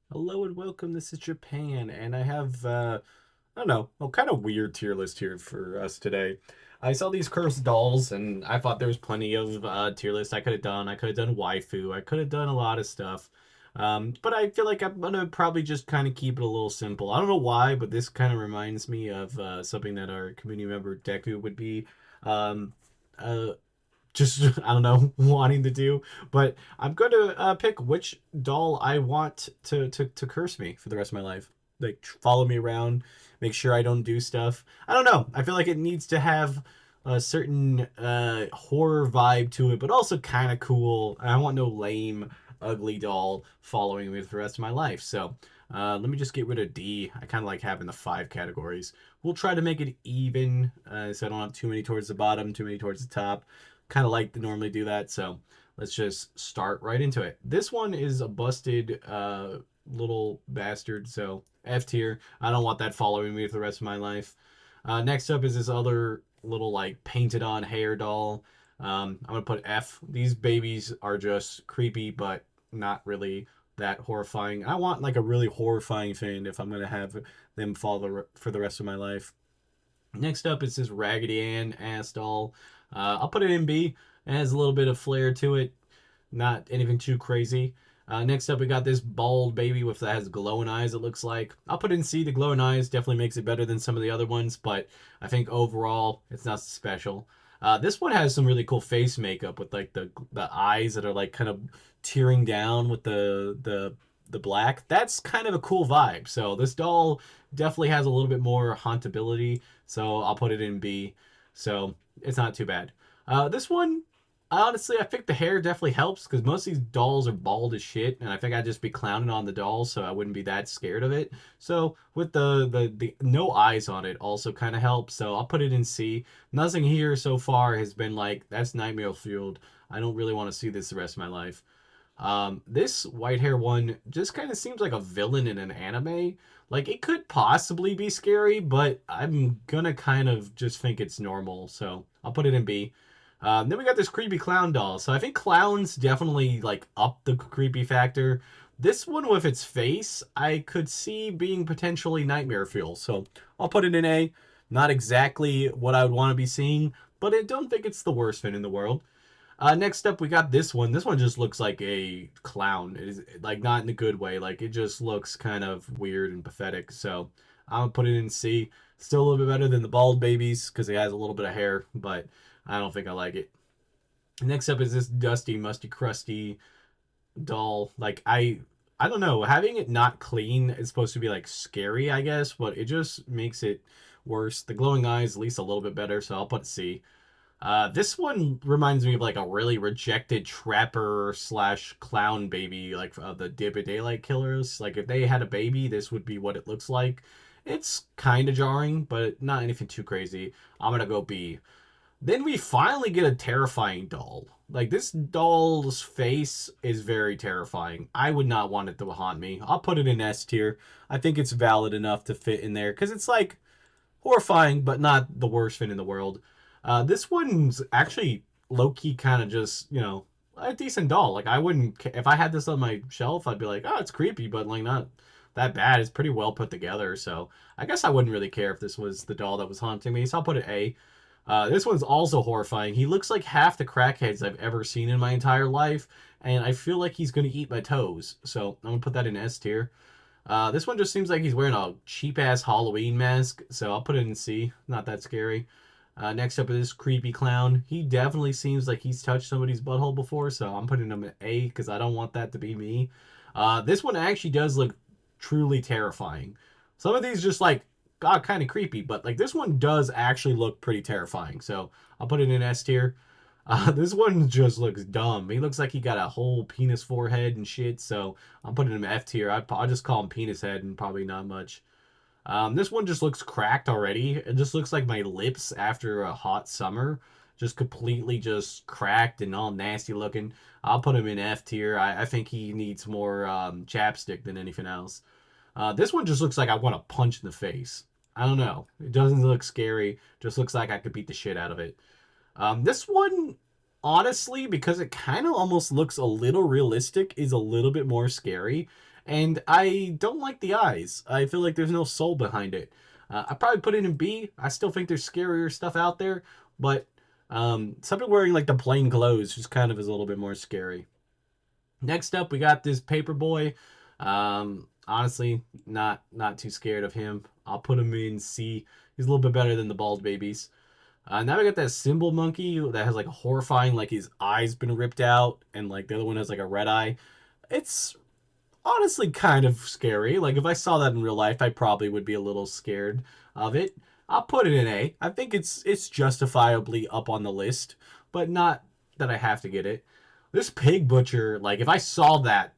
Hello and welcome. This is Japan, and I have I don't know, a kind of weird tier list here for us today. I saw these cursed dolls, and I thought there was plenty of tier lists I could have done. I could have done waifu. I could have done a lot of stuff. But I feel like I'm gonna probably just kind of keep it a little simple. I don't know why, but this kind of reminds me of something that our community member Deku would be. Um, uh, just I don't know wanting to do, but I'm going to pick which doll I want to curse me for the rest of my life. Like follow me around, make sure I don't do stuff. I don't know. I feel like it needs to have a certain horror vibe to it, but also kind of cool. I want no lame, ugly doll following me for the rest of my life. So let me just get rid of D. I kind of like having the five categories. We'll try to make it even, so I don't have too many towards the bottom, too many towards the top. Kind of like to normally do that. So let's just start right into it. This one is a busted little bastard. So F tier. I don't want that following me for the rest of my life. Next up is this other little like painted on hair doll. I'm gonna put F. These babies are just creepy, but not really that horrifying. I want like a really horrifying thing if I'm gonna have them follow for the rest of my life. Next up is this Raggedy Ann ass doll. I'll put it in B. It has a little bit of flair to it, not anything too crazy. Next up, we got this bald baby with that has glowing eyes. It looks like I'll put it in C. The glowing eyes definitely makes it better than some of the other ones, but I think overall it's not special. This one has some really cool face makeup with like the eyes that are like kind of tearing down with the black. That's kind of a cool vibe. So this doll definitely has a little bit more hauntability. So I'll put it in B. So it's not too bad. This one, honestly, I think the hair definitely helps because most of these dolls are bald as shit, and I think I'd just be clowning on the dolls, so I wouldn't be that scared of it. So with the no eyes on it also kind of helps. So I'll put it in C. Nothing here so far has been like that's nightmare fueled. I don't really want to see this the rest of my life. This white hair one just kind of seems like a villain in an anime. Like it could possibly be scary, but I'm gonna kind of just think it's normal, so I'll put it in B. Then we got this creepy clown doll. So I think clowns definitely like up the creepy factor. This one with its face, I could see being potentially nightmare fuel. So I'll put it in A. Not exactly what I would want to be seeing, but I don't think it's the worst thing in the world. Next up, we got this one. This one just looks like a clown. It is like not in a good way. Like it just looks kind of weird and pathetic. So I'm gonna put it in C. Still a little bit better than the bald babies because it has a little bit of hair, but I don't think I like it. Next up is this dusty, musty, crusty doll. Like I don't know. Having it not clean is supposed to be like scary, I guess, but it just makes it worse. The glowing eyes at least a little bit better, so I'll put C. This one reminds me of like a really rejected trapper slash clown baby, like the Dead by Daylight killers. Like if they had a baby, this would be what it looks like. It's kind of jarring, but not anything too crazy. I'm gonna go B. Then we finally get a terrifying doll. Like this doll's face is very terrifying. I would not want it to haunt me. I'll put it in S tier. I think it's valid enough to fit in there because it's like horrifying, but not the worst thing in the world. This one's actually low key kind of just a decent doll. Like I wouldn't if I had this on my shelf, I'd be like, oh, it's creepy, but like not that bad. It's pretty well put together. So I guess I wouldn't really care if this was the doll that was haunting me. So I'll put it A. This one's also horrifying. He looks like half the crackheads I've ever seen in my entire life, and I feel like he's gonna eat my toes. So I'm gonna put that in S tier. This one just seems like he's wearing a cheap ass Halloween mask, so I'll put it in C. Not that scary. Next up is this creepy clown. He definitely seems like he's touched somebody's butthole before, so I'm putting him at A because I don't want that to be me. This one actually does look truly terrifying. Some of these just like got kind of creepy, but like this one does actually look pretty terrifying. So I'll put it in S tier. This one just looks dumb. He looks like he got a whole penis forehead and shit. So I'm putting him F tier. I'll just call him penis head and probably not much. This one just looks cracked already. It just looks like my lips after a hot summer. Just completely just cracked and all nasty looking. I'll put him in F tier. I think he needs more chapstick than anything else. This one just looks like I want to punch in the face. I don't know. It doesn't look scary. Just looks like I could beat the shit out of it. This one, honestly, because it kind of almost looks a little realistic, is a little bit more scary. and I don't like the eyes. I feel like there's no soul behind it. I probably put it in B. I still think there's scarier stuff out there, but something wearing like the plain clothes just kind of is a little bit more scary. Next up, we got this Paperboy. Honestly, not too scared of him. I'll put him in C. He's a little bit better than the Bald Babies. Now we got that Symbol Monkey that has like a horrifying, like his eye's been ripped out, and like the other one has like a red eye. It's honestly kind of scary. Like if I saw that in real life, I probably would be a little scared of it. I'll put it in A. I think it's justifiably up on the list, but not that I have to get it. This pig butcher, like if I saw that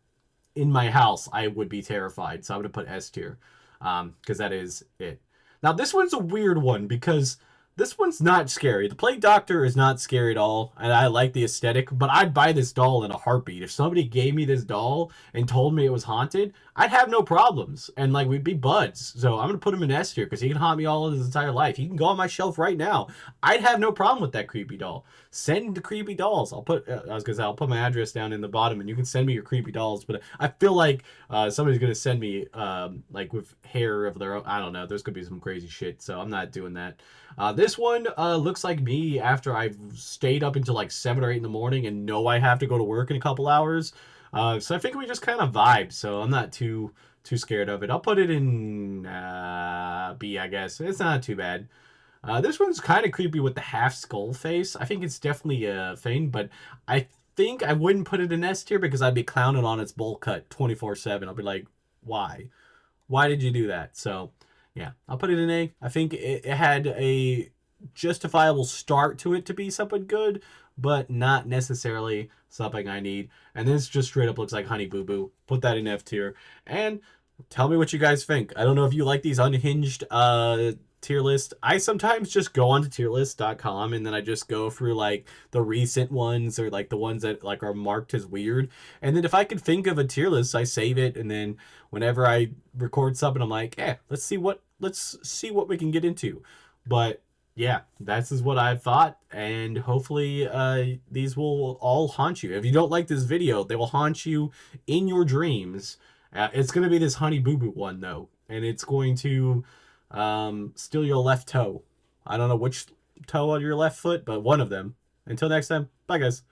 in my house, I would be terrified. So I'm gonna put S tier, because that is it. Now this one's a weird one because this one's not scary. The Plague Doctor is not scary at all, and I like the aesthetic, but I'd buy this doll in a heartbeat. If somebody gave me this doll and told me it was haunted, I'd have no problems, and like we'd be buds. So I'm gonna put him in S tier because he can haunt me all of his entire life. He can go on my shelf right now. I'd have no problem with that creepy doll. Send the creepy dolls. I was gonna say I'll put my address down in the bottom, and you can send me your creepy dolls. But I feel like somebody's gonna send me like with hair of their own. I don't know. There's gonna be some crazy shit, so I'm not doing that. This one looks like me after I've stayed up until like 7 or 8 in the morning and know I have to go to work in a couple hours. So I think we just kind of vibe. So I'm not too scared of it. I'll put it in B, I guess. It's not too bad. This one's kind of creepy with the half skull face. I think it's definitely a thing, but I think I wouldn't put it in S tier because I'd be clowning on its bowl cut 24/7. I'll be like, why? Why did you do that? So, yeah, I'll put it in A. I think it had a justifiable start to it to be something good, but not necessarily something I need. And this just straight up looks like Honey Boo Boo. Put that in F tier. And tell me what you guys think. I don't know if you like these unhinged tier list. I sometimes just go onto tierlist.com and then I just go through like the recent ones or like the ones that like are marked as weird. And then if I can think of a tier list, I save it, and then whenever I record something, I'm like, let's see what we can get into. But yeah, that's is what I thought, and hopefully these will all haunt you. If you don't like this video, they will haunt you in your dreams. It's going to be this Honey Boo Boo one, though, and it's going to steal your left toe. I don't know which toe on your left foot, but one of them. Until next time, bye, guys.